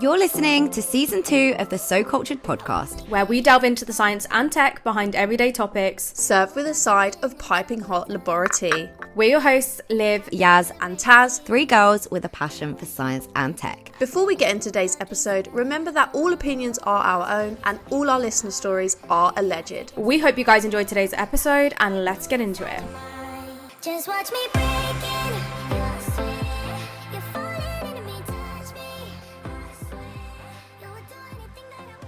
You're listening to Season 2 of the So Cultured podcast, where we delve into the science and tech behind everyday topics, served with a side of piping hot laboratory. We're your hosts, Liv, Yaz, and Taz, 3 girls with a passion for science and tech. Before we get into today's episode, remember that all opinions are our own and all our listener stories are alleged. We hope you guys enjoyed today's episode, and let's get into it. Just watch me breaking.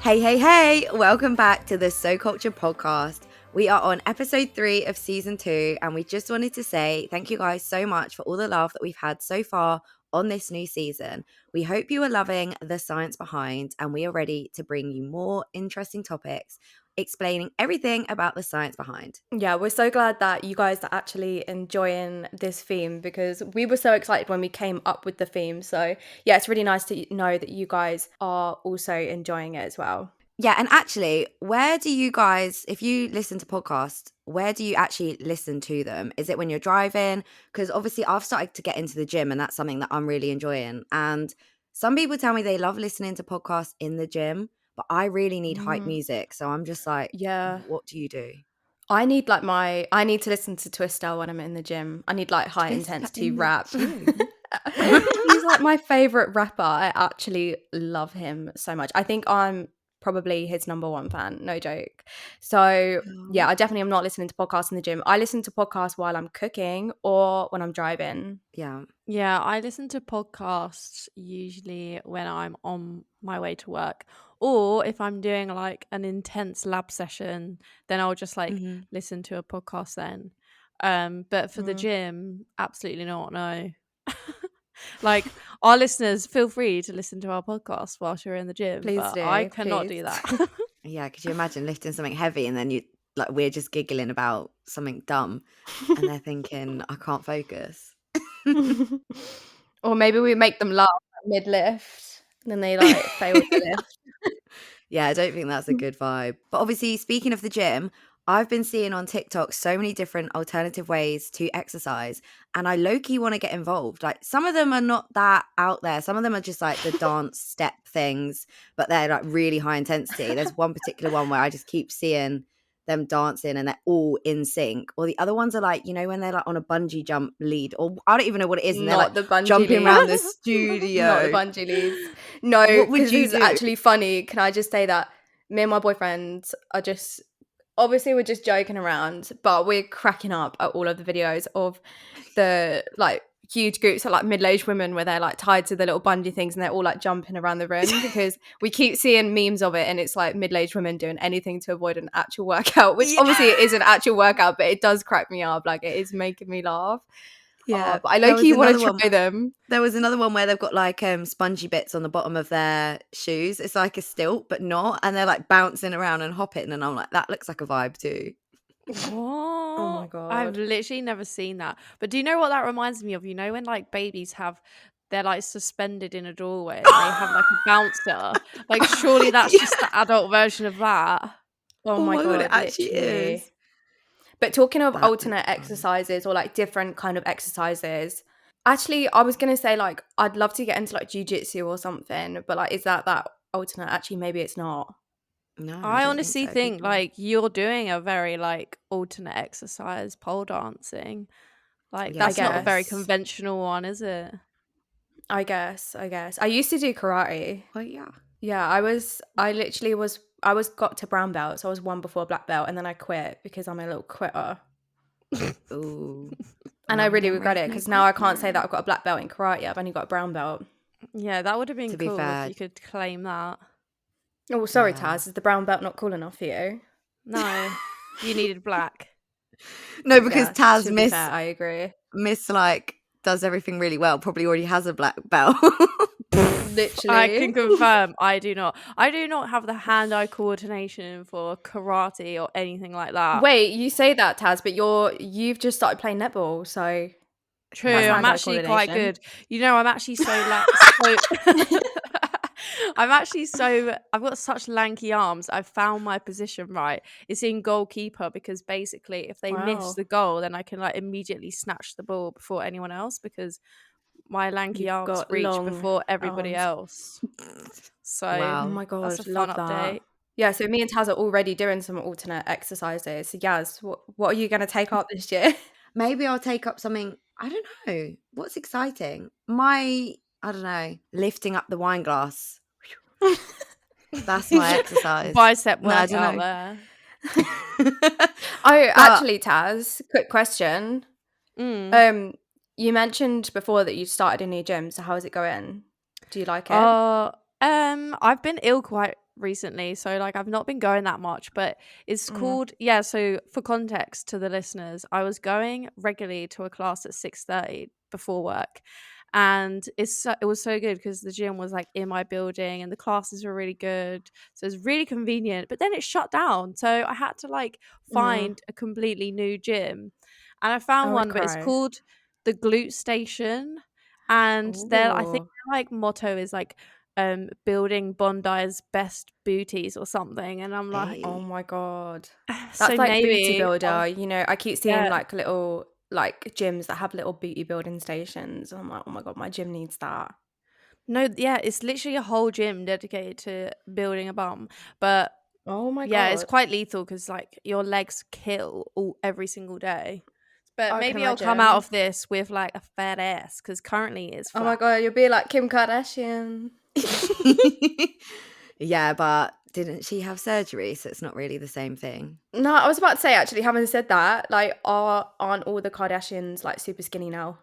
Hey, welcome back to the So Cultured podcast. We are on episode 3 of season 2, and we just wanted to say thank you guys so much for all the love that we've had so far on this new season. We hope you are loving the science behind, and we are ready to bring you more interesting topics explaining everything about the science behind. Yeah, we're so glad that you guys are actually enjoying this theme, because we were so excited when we came up with the theme. So yeah, it's really nice to know that you guys are also enjoying it as well. Yeah, and actually, where do you guys, if you listen to podcasts, where do you actually listen to them? Is it when you're driving? Because obviously I've started to get into the gym, and that's something that I'm really enjoying. And some people tell me they love listening to podcasts in the gym, but I really need hype music. So I'm just like, yeah, what do you do? I need to listen to Twister when I'm in the gym. I need like high intensity rap. He's like my favorite rapper. I actually love him so much. I think I'm probably his number one fan, no joke. So yeah, I definitely am not listening to podcasts in the gym. I listen to podcasts while I'm cooking or when I'm driving. Yeah, I listen to podcasts usually when I'm on my way to work, or if I'm doing like an intense lab session, then I'll just like listen to a podcast then. But for the gym, absolutely not, no. Like, our listeners, feel free to listen to our podcast whilst you're in the gym. Please but do. I cannot do that. Yeah, could you imagine lifting something heavy and then we're just giggling about something dumb and they're thinking, I can't focus. Or maybe we make them laugh mid-lift and then they like fail to lift. Yeah, I don't think that's a good vibe. But obviously, speaking of the gym, I've been seeing on TikTok so many different alternative ways to exercise, and I low-key want to get involved. Like, some of them are not that out there. Some of them are just like the dance step things, but they're like really high intensity. There's one particular one where I just keep seeing them dancing and they're all in sync. Or the other ones are like, you know, when they're like on a bungee jump lead, or I don't even know what it is, and Not they're the like bungee jumping lead. around the studio. Not the bungee leads. No, What would because you it's do? actually funny. Can I just say that me and my boyfriend are just, obviously we're just joking around, but we're cracking up at all of the videos of the like huge groups of like middle-aged women where they're like tied to the little bungee things and they're all like jumping around the room, because we keep seeing memes of it and it's like middle-aged women doing anything to avoid an actual workout, which obviously it is an actual workout, but it does crack me up. Like, it is making me laugh. Yeah, but I low-key want to try them. There was another one where they've got like spongy bits on the bottom of their shoes. It's like a stilt, but not, and they're like bouncing around and hopping, and I'm like, that looks like a vibe too. What? Oh my God. I've literally never seen that. But do you know what that reminds me of? You know when like babies they're like suspended in a doorway and they have like a bouncer. Like, surely that's just the adult version of that. Oh my God, it actually literally is. But talking of That alternate exercises or like different kind of exercises, actually I was gonna say like I'd love to get into like jiu-jitsu or something, but like, is that alternate? Actually, maybe it's not. No, I don't honestly so. think People- like you're doing a very like alternate exercise, pole dancing. Like, Yeah, that's not a very guess. conventional one, is it? I guess. I used to do karate. well, yeah. Yeah, I got to brown belt, so I was one before black belt, and then I quit because I'm a little quitter. Ooh. And I really Don't regret raise it, no because now I can't say quitter. that I've got a black belt in karate. I've only got a brown belt. Yeah, that would have been To be cool fair- if you could claim that. Oh, sorry, Yeah. Taz. Is the brown belt not cool enough for you? No, you needed black. No, because Yeah, Taz to be miss fair, I agree. like does everything really well. Probably already has a black belt. Literally. I can confirm I do not. I do not have the hand-eye coordination for karate or anything like that. Wait, you say that, Taz, but you've just started playing netball, so True, that's I'm hand-eye actually quite coordination. good. You know, I'm actually so I've got such lanky arms. I've found my position right. It's in goalkeeper, because basically if they miss Wow. the goal, then I can like immediately snatch the ball before anyone else, because my lanky You've arms got reach long before everybody arms. else. So Oh Wow. my that's god, a fun love that. update. Yeah, so me and Taz are already doing some alternate exercises. So Yaz, what are you going to take up this year? Maybe I'll take up something. I don't know. What's exciting? I don't know, lifting up the wine glass. That's my exercise. Bicep No, I work don't out know. there. Oh, But actually, Taz, quick question. Mm. You mentioned before that you started a new gym. So how is it going? Do you like it? I've been ill quite recently, so like I've not been going that much, but it's called so for context to the listeners, I was going regularly to a class at 6:30 before work. And it was so good because the gym was like in my building and the classes were really good. So it was really convenient. But then it shut down. So I had to like find a completely new gym. And I found I would one, but it's cry. called the Glute Station. And I think Ooh. their like motto is like building Bondi's best booties or something. And I'm like, Oh hey, my god. so That's like booty maybe builder. You know, I keep seeing yeah. like little like gyms that have little booty building stations. I'm like, oh my god, my gym needs that. No, yeah, it's literally a whole gym dedicated to building a bum. But Oh my yeah, it's god. quite lethal because like your legs kill every single day. But I can maybe I'll come out imagine. of this with like a fat ass because currently it's Oh my flat. god, you'll be like Kim Kardashian. yeah, but didn't she have surgery? So it's not really the same thing. No, I was about to say actually, having said that, like aren't all the Kardashians like super skinny now?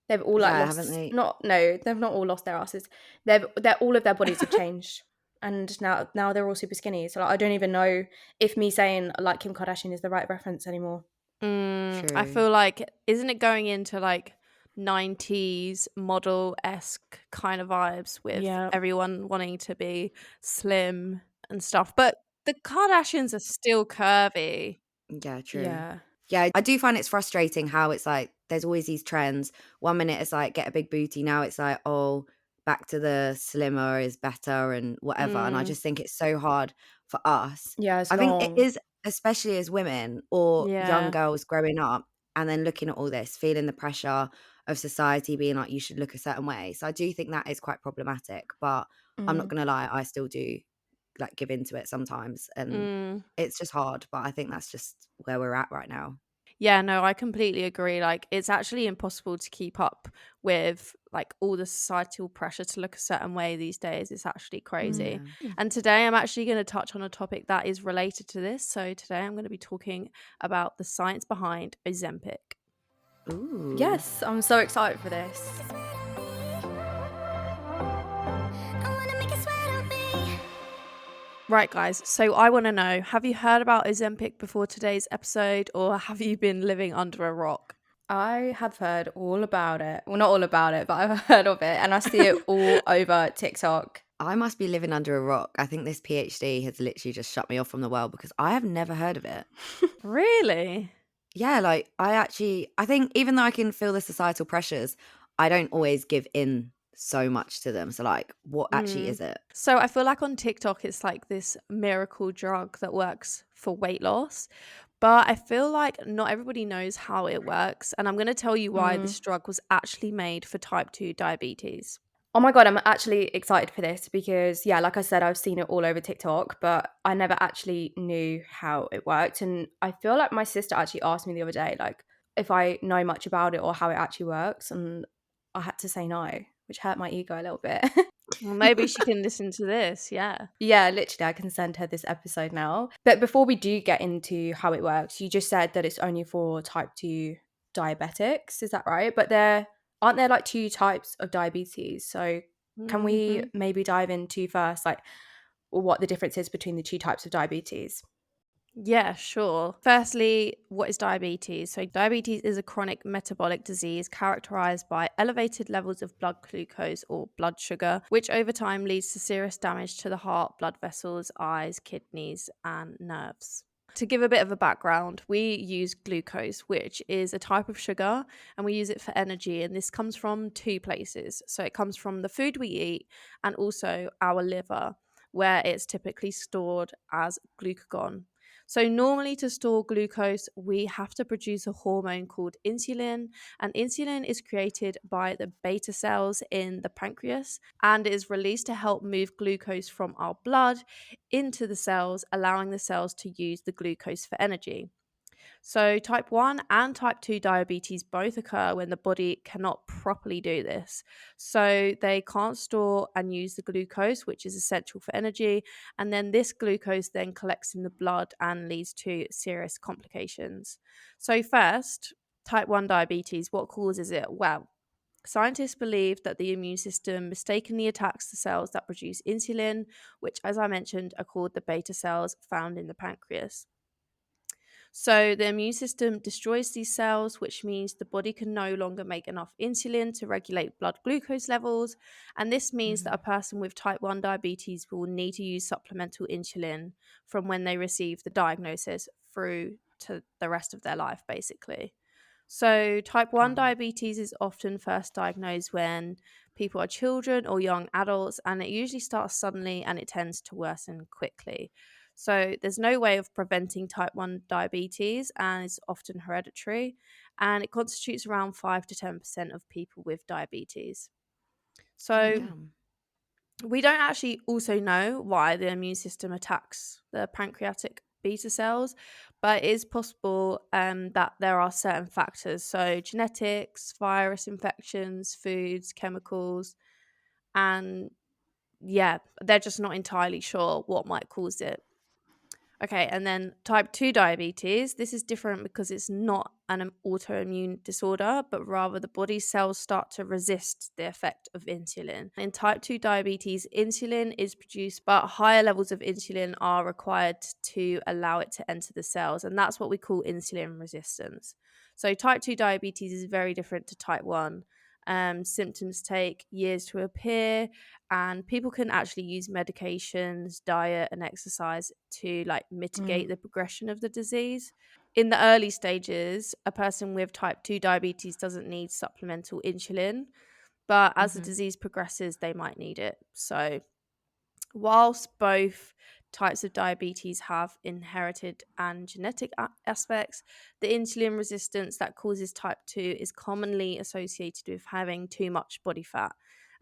They've all like Yeah, haven't lost they? they've not all lost their asses. They're all of their bodies have changed. And now they're all super skinny. So like, I don't even know if me saying like Kim Kardashian is the right reference anymore. I True. feel like isn't it going into like 90s model-esque kind of vibes with Yeah. everyone wanting to be slim and stuff. But the Kardashians are still curvy. Yeah, true. Yeah. Yeah, I do find it's frustrating how it's like there's always these trends. 1 minute it's like get a big booty, now it's like, oh, back to the slimmer is better and whatever. And I Mm, just think it's so hard for us. Yeah, it's I think it long. is, especially as women or young yeah. girls growing up and then looking at all this, feeling the pressure of society being like, you should look a certain way. So I do think that is quite problematic. But I'm not Mm. going to lie, I still do like give into it sometimes. And Mm. it's just hard. But I think that's just where we're at right now. Yeah, no, I completely agree. Like, it's actually impossible to keep up with like all the societal pressure to look a certain way these days. It's actually crazy. Yeah. And today I'm actually going to touch on a topic that is related to this. So today I'm going to be talking about the science behind Ozempic. Ooh. Yes, I'm so excited for this. I wanna make it sweat on me. Right, guys. So I want to know, have you heard about Ozempic before today's episode or have you been living under a rock? I have heard all about it. Well, not all about it, but I've heard of it and I see it all over TikTok. I must be living under a rock. I think this PhD has literally just shut me off from the world because I have never heard of it. Really? Yeah, like I think even though I can feel the societal pressures, I don't always give in so much to them. So like, what actually is it? So I feel like on TikTok it's like this miracle drug that works for weight loss. But I feel like not everybody knows how it works. And I'm going to tell you why this drug was actually made for type 2 diabetes. Oh my god, I'm actually excited for this because yeah, like I said, I've seen it all over TikTok, but I never actually knew how it worked. And I feel like my sister actually asked me the other day, like, if I know much about it or how it actually works, and I had to say no, which hurt my ego a little bit. Well, maybe she can listen to this. Yeah. Yeah, literally, I can send her this episode now. But before we do get into how it works, you just said that it's only for type 2 diabetics, is that right? But aren't there like 2 types of diabetes? So can we Mhm. maybe dive into first, like, what the difference is between the 2 types of diabetes? Yeah, sure. Firstly, what is diabetes? So, diabetes is a chronic metabolic disease characterized by elevated levels of blood glucose or blood sugar, which over time leads to serious damage to the heart, blood vessels, eyes, kidneys, and nerves. To give a bit of a background, we use glucose, which is a type of sugar, and we use it for energy. And this comes from 2 places. So, it comes from the food we eat and also our liver, where it's typically stored as glucagon. So normally to store glucose, we have to produce a hormone called insulin, and insulin is created by the beta cells in the pancreas and is released to help move glucose from our blood into the cells, allowing the cells to use the glucose for energy. So, type 1 and type 2 diabetes both occur when the body cannot properly do this. So, they can't store and use the glucose, which is essential for energy. And then this glucose then collects in the blood and leads to serious complications. So, first, type 1 diabetes, what causes it? Well, scientists believe that the immune system mistakenly attacks the cells that produce insulin, which, as I mentioned, are called the beta cells found in the pancreas. So the immune system destroys these cells, which means the body can no longer make enough insulin to regulate blood glucose levels. And this means that a person with type 1 diabetes will need to use supplemental insulin from when they receive the diagnosis through to the rest of their life, basically. So, type 1 diabetes is often first diagnosed when people are children or young adults, and it usually starts suddenly and it tends to worsen quickly. So, there's no way of preventing type 1 diabetes, and it's often hereditary, and it constitutes around 5 to 10% of people with diabetes. Oh, So, damn. we don't actually also know why the immune system attacks the pancreatic beta cells, but it is possible that there are certain factors. So, genetics, virus infections, foods, chemicals, and yeah, they're just not entirely sure what might cause it. Okay, and then type 2 diabetes. This is different because it's not an autoimmune disorder, but rather the body's cells start to resist the effect of insulin. In type 2 diabetes, insulin is produced, but higher levels of insulin are required to allow it to enter the cells, and that's what we call insulin resistance. So, type 2 diabetes is very different to type 1. Symptoms take years to appear, and people can actually use medications, diet, and exercise to mitigate the progression of the disease. In the early stages, a person with type 2 diabetes doesn't need supplemental insulin, but as the disease progresses, they might need it. So, whilst both types of diabetes have inherited and genetic aspects, the insulin resistance that causes type 2 is commonly associated with having too much body fat.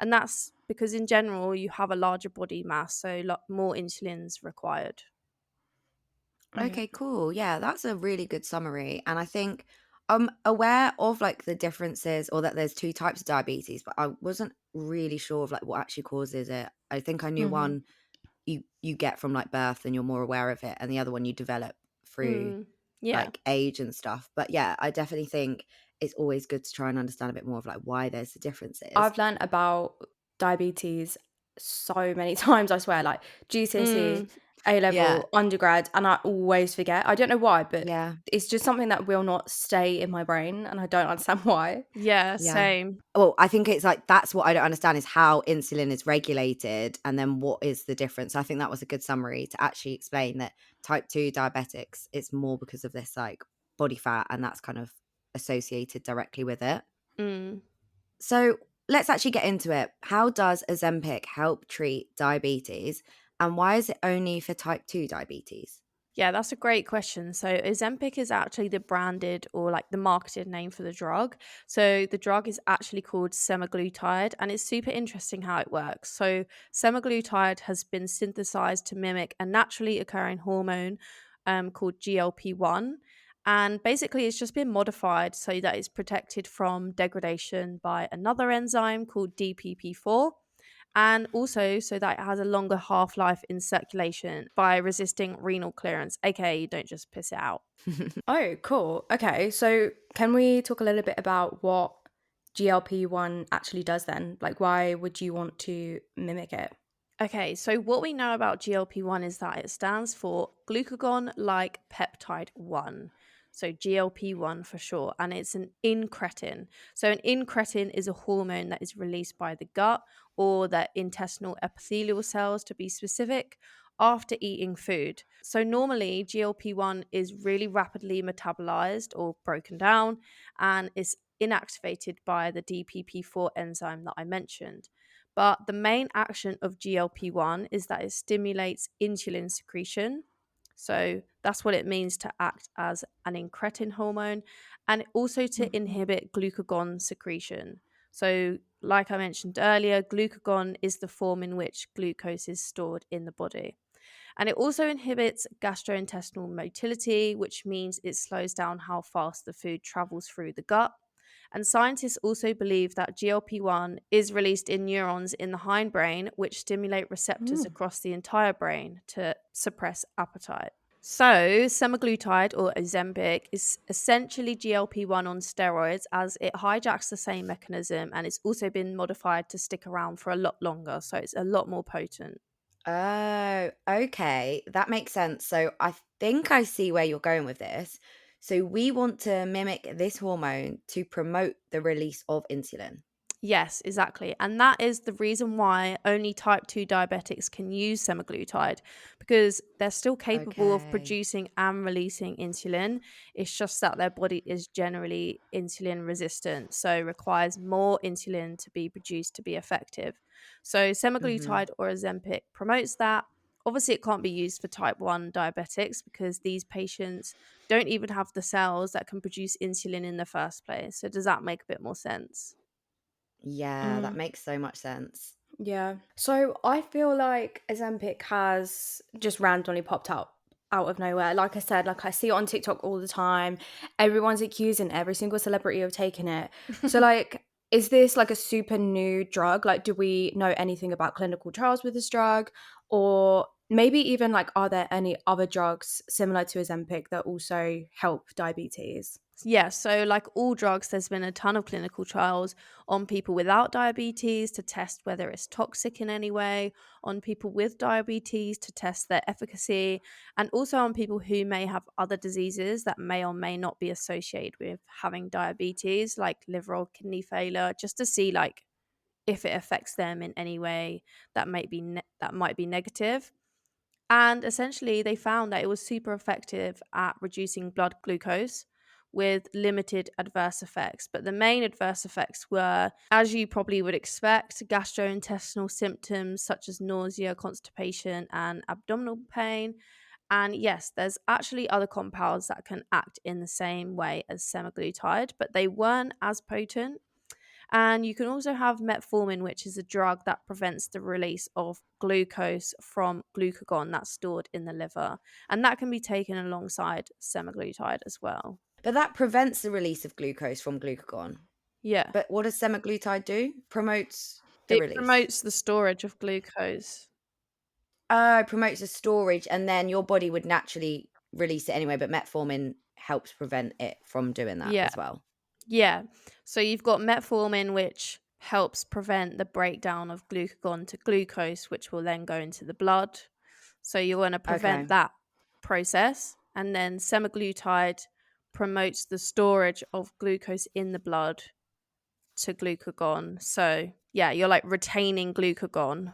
And that's because in general, you have a larger body mass, so more insulin's required. Okay, cool. Yeah, that's a really good summary. And I think I'm aware of like the differences or that there's two types of diabetes, but I wasn't really sure of like what actually causes it. I think I knew one you get from like birth and you're more aware of it, and the other one you develop through Yeah. like age and stuff. But yeah, I definitely think it's always good to try and understand a bit more of like why there's the differences. I've learned about diabetes so many times, I swear, like GCSE, A level, Yeah. undergrad, and I always forget. I don't know why, but Yeah. it's just something that will not stay in my brain, and I don't understand why. Yeah, Yeah. same. Well, I think it's like that's what I don't understand is how insulin is regulated and then what is the difference. I think that was a good summary to actually explain that type 2 diabetics, it's more because of this like body fat and that's kind of associated directly with it. Mm. So let's actually get into it. How does Ozempic help treat diabetes and why is it only for type 2 diabetes? Yeah, that's a great question. So, Ozempic is actually the branded or like the marketed name for the drug. So, the drug is actually called semaglutide, and it's super interesting how it works. So, semaglutide has been synthesized to mimic a naturally occurring hormone called GLP-1. And basically, it's just been modified so that it's protected from degradation by another enzyme called DPP4, and also so that it has a longer half-life in circulation by resisting renal clearance, aka you don't just piss it out. Oh, cool. Okay, so can we talk a little bit about what GLP-1 actually does then? Like, why would you want to mimic it? Okay, so what we know about GLP-1 is that it stands for glucagon-like peptide 1. So GLP-1 for short, and it's an incretin. So an incretin is a hormone that is released by the gut or the intestinal epithelial cells, to be specific, after eating food. So normally GLP-1 is really rapidly metabolized or broken down and is inactivated by the DPP4 enzyme that I mentioned. But the main action of GLP-1 is that it stimulates insulin secretion. So that's what it means to act as an incretin hormone, and also to inhibit glucagon secretion. So, like I mentioned earlier, glucagon is the form in which glucose is stored in the body. And it also inhibits gastrointestinal motility, which means it slows down how fast the food travels through the gut. And scientists also believe that GLP-1 is released in neurons in the hindbrain, which stimulate receptors across the entire brain to suppress appetite. So, semaglutide or Ozempic is essentially GLP-1 on steroids, as it hijacks the same mechanism and it's also been modified to stick around for a lot longer. So, it's a lot more potent. Oh, okay. That makes sense. So I think I see where you're going with this. So we want to mimic this hormone to promote the release of insulin. Yes, exactly. And that is the reason why only type 2 diabetics can use semaglutide, because they're still capable of Okay. producing and releasing insulin. It's just that their body is generally insulin resistant, so requires more insulin to be produced to be effective. So Mm-hmm. semaglutide or Ozempic promotes that. Obviously, it can't be used for type 1 diabetics because these patients don't even have the cells that can produce insulin in the first place. So does that make a bit more sense? Yeah, that makes so much sense. Yeah. So I feel like Ozempic has just randomly popped out of nowhere. Like I said, like I see it on TikTok all the time. Everyone's accusing every single celebrity of taking it. So like, is this like a super new drug? Like, do we know anything about clinical trials with this drug? Or maybe even like, are there any other drugs similar to Ozempic that also help diabetes? Yeah, so like all drugs, there's been a ton of clinical trials on people without diabetes to test whether it's toxic in any way, on people with diabetes to test their efficacy, and also on people who may have other diseases that may or may not be associated with having diabetes, like liver or kidney failure, just to see like if it affects them in any way that might be negative. And essentially, they found that it was super effective at reducing blood glucose with limited adverse effects. But the main adverse effects were, as you probably would expect, gastrointestinal symptoms such as nausea, constipation, and abdominal pain. And yes, there's actually other compounds that can act in the same way as semaglutide, but they weren't as potent. And you can also have metformin, which is a drug that prevents the release of glucose from glucagon that's stored in the liver. And that can be taken alongside semaglutide as well. But that prevents the release of glucose from glucagon. Yeah. But what does semaglutide do? Promotes the It release. promotes the storage of glucose. Oh, it promotes the storage, and then your body would naturally release it anyway, but metformin helps prevent it from doing that Yeah. as well. Yeah. So you've got metformin, which helps prevent the breakdown of glucagon to glucose, which will then go into the blood. So you want to Okay. prevent that process. And then semaglutide promotes the storage of glucose in the blood to glucagon. So yeah, you're like retaining glucagon.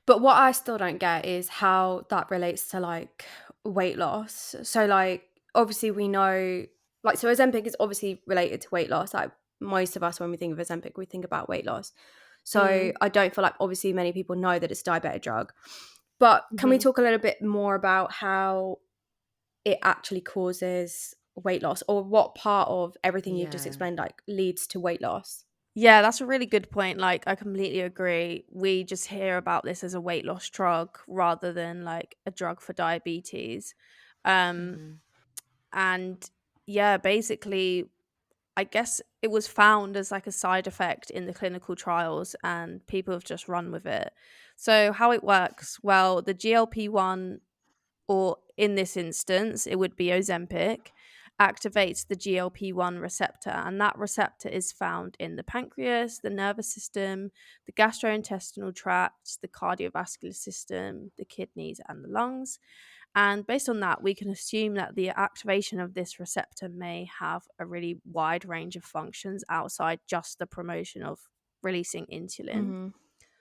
But what I still don't get is how that relates to like weight loss. So like obviously we know like so Ozempic is obviously related to weight loss. Like most of us when we think of Ozempic, we think about weight loss. So I don't feel like obviously many people know that it's a diabetic drug. But can we talk a little bit more about how it actually causes weight loss, or what part of everything you've just Yeah. explained like leads to weight loss? Yeah, that's a really good point. Like, I completely agree. We just hear about this as a weight loss drug rather than like a drug for diabetes. Um, Hmm. and yeah, basically, I guess it was found as like a side effect in the clinical trials, and people have just run with it. So, how it works? Well, the GLP-1, or in this instance, it would be Ozempic, activates the GLP-1 receptor. And that receptor is found in the pancreas, the nervous system, the gastrointestinal tract, the cardiovascular system, the kidneys, and the lungs. And based on that, we can assume that the activation of this receptor may have a really wide range of functions outside just the promotion of releasing insulin.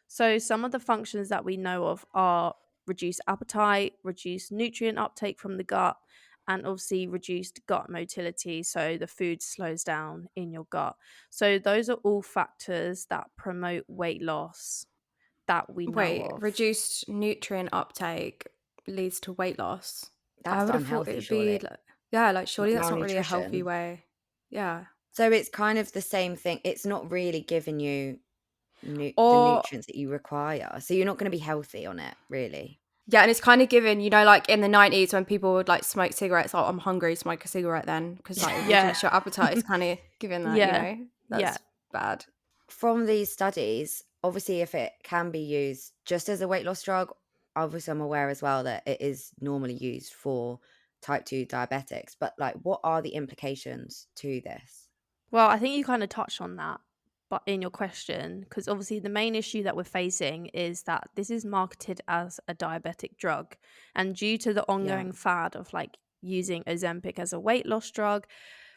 So, some of the functions that we know of are reduced appetite, reduced nutrient uptake from the gut, and obviously reduced gut motility. So, the food slows down in your gut. So, those are all factors that promote weight loss that we know Wait, of. reduced nutrient uptake. leads to weight loss. I That's would have thought unhealthy, it'd be surely. like surely that's not really a healthy Malnutrition. way. Yeah. So it's kind of the same thing. It's not really giving you the Or nutrients that you require. So you're not going to be healthy on it, really. yeah, and it's kind of given, like in the 90s when people would like smoke cigarettes, like I'm hungry, smoke a cigarette then, because like it Yeah. reduces your appetite. It's kind of given that, Yeah. that's bad. From these studies, obviously, if it can be used just as a weight loss drug, obviously I'm aware as well that it is normally used for type 2 diabetics. But like, what are the implications to this? Well, I think you kind of touched on that, but in your question, because obviously the main issue that we're facing is that this is marketed as a diabetic drug, and due to the ongoing fad of like using Ozempic as a weight loss drug,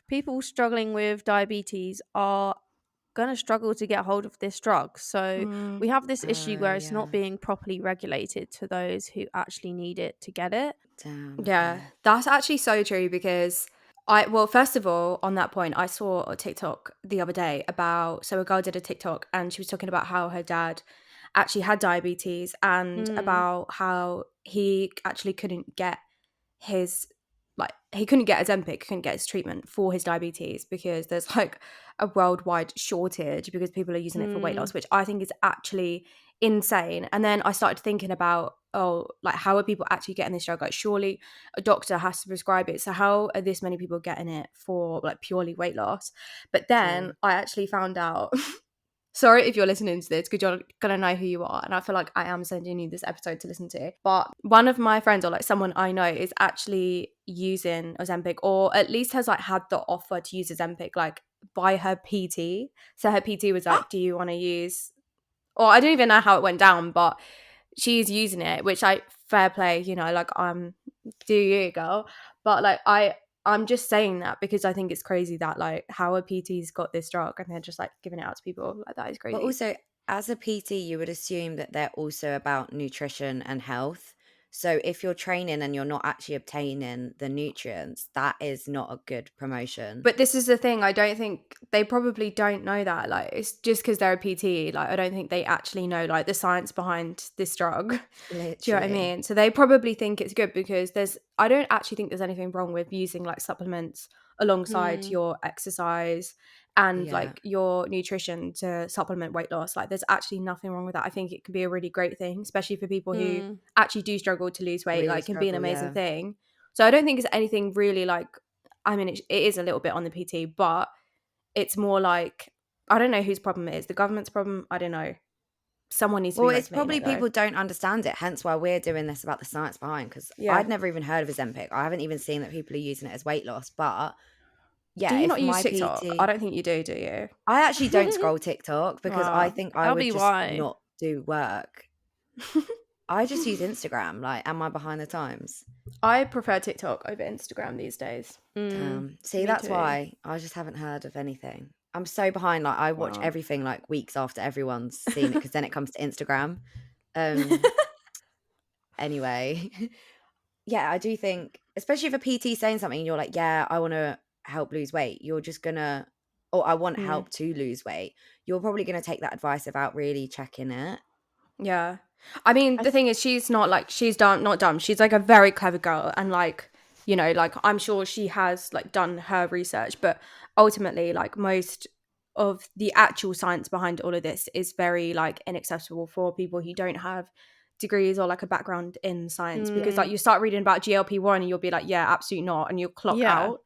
people struggling with diabetes are going to struggle to get hold of this drug. So we have this issue where it's not being properly regulated to those who actually need it to get it. Damn. Yeah, Okay. that's actually so true because first of all, on that point, I saw a TikTok the other day so a girl did a TikTok and she was talking about how her dad actually had diabetes and about how he actually couldn't get he couldn't get Ozempic, couldn't get his treatment for his diabetes because there's like a worldwide shortage because people are using it for weight loss, which I think is actually insane. And then I started thinking about, like how are people actually getting this drug? Like surely a doctor has to prescribe it. So how are this many people getting it for like purely weight loss? But then I actually found out sorry if you're listening to this because you're gonna know who you are, and I feel like I am sending you this episode to listen to. But one of my friends or like someone I know is actually using Ozempic, or at least has like had the offer to use Ozempic like by her PT. So her PT was like, "Do you want to use?" Or I don't even know how it went down, but she's using it, which fair play, like do you, girl? But like I'm just saying that because I think it's crazy that like how a PT's got this drug and they're just like giving it out to people. Like that is But crazy. also, as a PT, you would assume that they're also about nutrition and health. So if you're training and you're not actually obtaining the nutrients, that is not a good promotion. But this is the thing, I don't think they probably don't know that. Like it's just because they're a PT, like I don't think they actually know like the science behind this drug. Literally. Do you know what I mean? So they probably think it's good because I don't actually think there's anything wrong with using like supplements alongside your exercise and like your nutrition to supplement weight loss. Like there's actually nothing wrong with that. I think it can be a really great thing, especially for people who actually do struggle to lose weight. Really Like it can be an struggle, amazing thing. So I don't think it's anything really like, I mean, it is a little bit on the PT, but it's more like, I don't know whose problem it is. The government's problem? I don't know. Someone needs to Well, be it's regulating probably it, though. people don't understand it, hence why we're doing this about the science behind, because I'd never even heard of Ozempic. I haven't even seen that people are using it as weight loss, but Do you if not use my TikTok? PT... I don't think you do you? I actually don't scroll TikTok because I think I That'll would be just why. not do work. I just use Instagram. Like, am I behind the times? I prefer TikTok over Instagram these days. See, that's too. why I just haven't heard of anything. I'm so behind. Like, I watch everything like weeks after everyone's seen it because then it comes to Instagram. Anyway, yeah, I do think, especially if a PT saying something and you're like, yeah, I want to help lose weight, you're just gonna, or I want help to lose weight, you're probably gonna take that advice without really checking it. Yeah. I mean, the thing is, she's not like, not dumb. She's like a very clever girl. And like, like I'm sure she has like done her research, but ultimately like most of the actual science behind all of this is very like inaccessible for people who don't have degrees or like a background in science, because like you start reading about GLP-1 and you'll be like, yeah, absolutely not. And you'll clock out.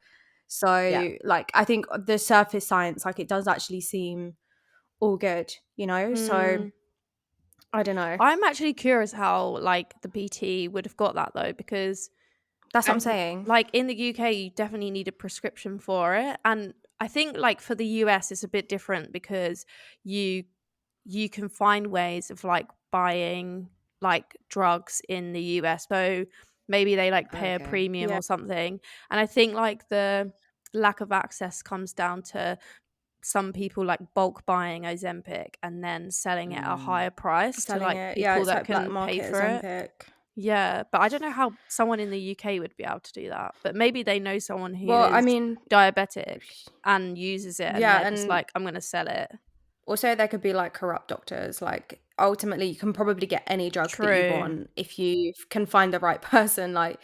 So like, I think the surface science, like it does actually seem all good, So I don't know. I'm actually curious how like the PT would have got that though, because That's what I'm saying. like in the UK you definitely need a prescription for it, and I think like for the US it's a bit different because you can find ways of like buying like drugs in the US, so maybe they like pay a premium or something, and I think like the lack of access comes down to some people like bulk buying Ozempic and then selling it at a higher price to like people that can pay for Ozempic. it. Yeah, but I don't know how someone in the UK would be able to do that. But maybe they know someone who Well, is I mean, diabetic and uses it, and they're just and like, I'm going to sell it. also there could be like corrupt doctors. Like ultimately you can probably get any drug that you True. want if you can find the right person. Like,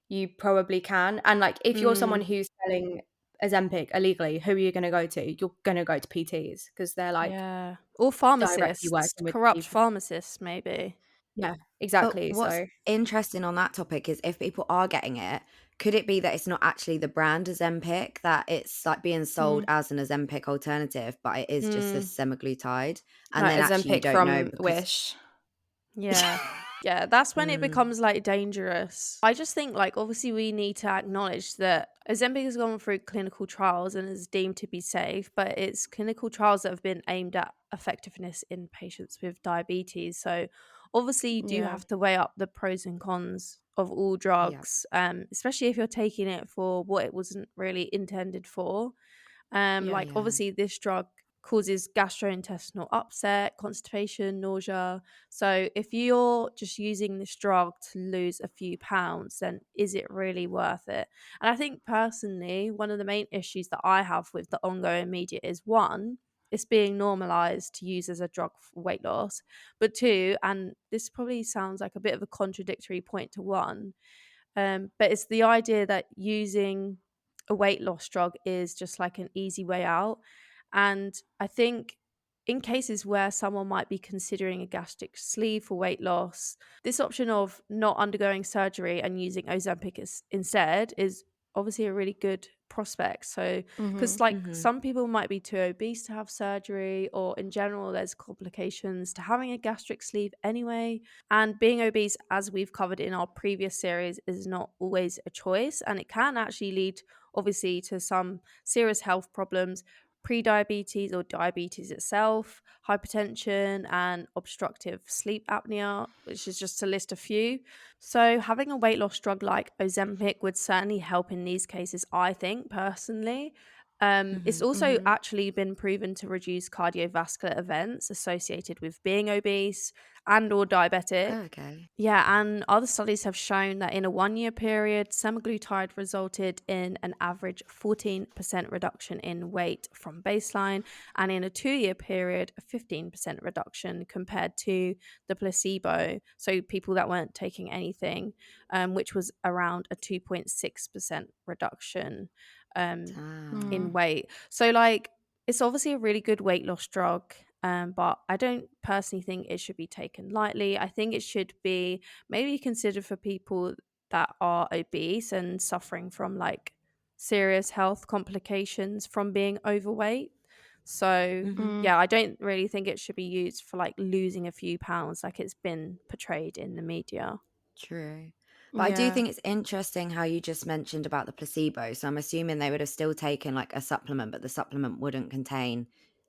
you probably can. And like, if you're someone who's selling Ozempic illegally, who are you going to go to? You're going to go to PTs because they're like Yeah. Or directly pharmacists, working with corrupt people. pharmacists, maybe. Yeah, But exactly. what's So interesting on that topic is if people are getting it, could it be that it's not actually the brand Ozempic, that it's like being sold mm, as an Ozempic alternative, but it is just this Mm, semaglutide, and like then actually you Ozempic don't know from because Wish. yeah. Yeah, that's when it mm, becomes like dangerous. I just think like obviously we need to acknowledge that Ozempic has gone through clinical trials and is deemed to be safe, but it's clinical trials that have been aimed at effectiveness in patients with diabetes. So obviously you do Yeah, have to weigh up the pros and cons of all yeah, drugs, especially if you're taking it for what it wasn't really intended for. yeah. Like yeah, obviously this drug causes gastrointestinal upset, constipation, nausea. So if you're just using this drug to lose a few pounds, then is it really worth it? And I think personally, one of the main issues that I have with the ongoing media is one, it's being normalized to use as a drug for weight loss. But two, and this probably sounds like a bit of a contradictory point to one, but it's the idea that using a weight loss drug is just like an easy way out. And I think in cases where someone might be considering a gastric sleeve for weight loss, this option of not undergoing surgery and using Ozempic instead is obviously a really good prospect. So, Mm-hmm. because like mm-hmm. some people might be too obese to have surgery, or in general, there's complications to having a gastric sleeve anyway. And being obese, as we've covered in our previous series, is not always a choice. And it can actually lead, obviously, to some serious health problems, prediabetes or diabetes itself, hypertension, and obstructive sleep apnea, which is just to list a few. So, having a weight loss drug like Ozempic would certainly help in these cases, I think, personally. It's Mm-hmm. also Mm-hmm. actually been proven to reduce cardiovascular events associated with being obese and or diabetic. Oh, okay, Yeah, and other studies have shown that in a 1 year period, semaglutide resulted in an average 14% reduction in weight from baseline, and in a 2 year period, a 15% reduction compared to the placebo. So people that weren't taking anything, which was around a 2.6% reduction damn, in weight. So, like, it's obviously a really good weight loss drug. But I don't personally think it should be taken lightly. I think it should be maybe considered for people that are obese and suffering from like serious health complications from being overweight. So, mm-hmm. Mm. yeah, I don't really think it should be used for like losing a few pounds like it's been portrayed in the media. True. But I do Yeah. think it's interesting how you just mentioned about the placebo. So I'm assuming they would have still taken like a supplement, but the supplement wouldn't contain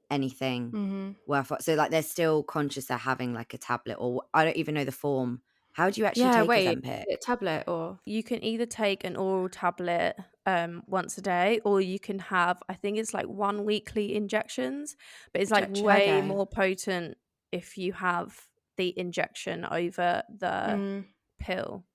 anything Mm-hmm. worth it. So like they're still conscious they're having like a tablet, or I don't even know the form. How do you actually Yeah. take Wait. Ozempic? Is it tablet or? You can either take an oral tablet once a day, or you can have, I think it's like 1 weekly injections, but it's like Injection. way Okay. more potent if you have the injection over the Mm. pill.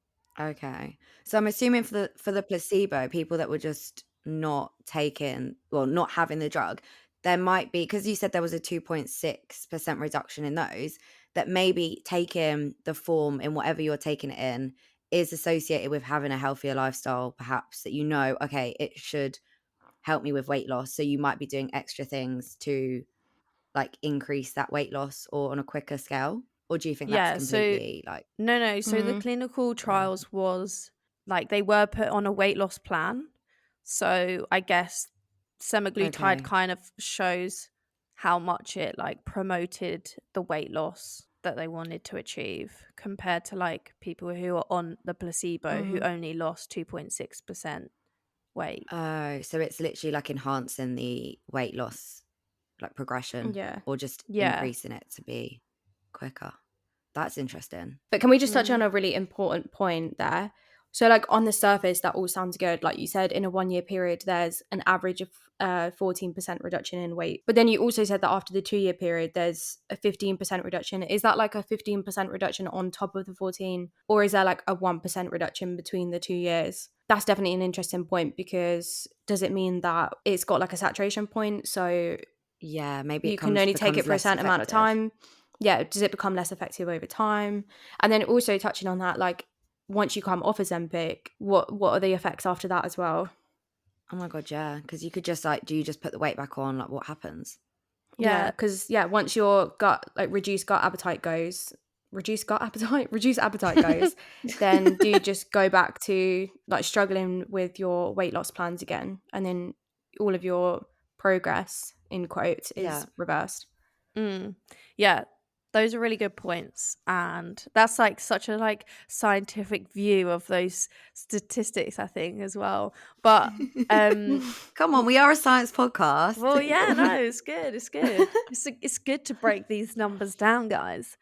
Okay. So I'm assuming for the placebo, people that were just not taking, well, not having the drug, there might be, because you said there was a 2.6% reduction in those, that maybe taking the form in whatever you're taking it in is associated with having a healthier lifestyle, perhaps that okay, it should help me with weight loss. So you might be doing extra things to like increase that weight loss or on a quicker scale. Or do you think that's Yeah, so completely like no, so the Mm. clinical irrelevant? trials was like they were put on a weight loss plan. So I guess semaglutide Okay. kind of shows how much it like promoted the weight loss that they wanted to achieve compared to like people who are on the placebo who Mm. only lost 2.6% weight. Oh, so it's literally like enhancing the weight loss like progression Yeah. or just Yeah. increasing it to be quicker. That's interesting. But can we just touch on Mm. a really important point there? So, like, on the surface, that all sounds good. Like you said, in a 1 year period, there's an average of 14% reduction in weight. But then you also said that after the 2 year period, there's a 15% reduction. Is that like a 15% reduction on top of the 14? Or is there like a 1% reduction between the 2 years? That's definitely an interesting point, because does it mean that it's got like a saturation point? So Yeah, maybe you it can comes only take it becomes for a less certain amount of effective. time. does it become less effective over time? And then also touching on that, like once you come off Ozempic, what are the effects after that as well? Oh my God, yeah. Because you could just like, do you just put the weight back on? Like, what happens? Yeah, because once your reduced appetite goes, then do you just go back to like struggling with your weight loss plans again, and then all of your progress in quotes is reversed. Yeah, those are really good points, and that's like such a like scientific view of those statistics, I think, as well. But Come on, we are a science podcast. well, yeah, no, it's good. It's good to break these numbers down, guys.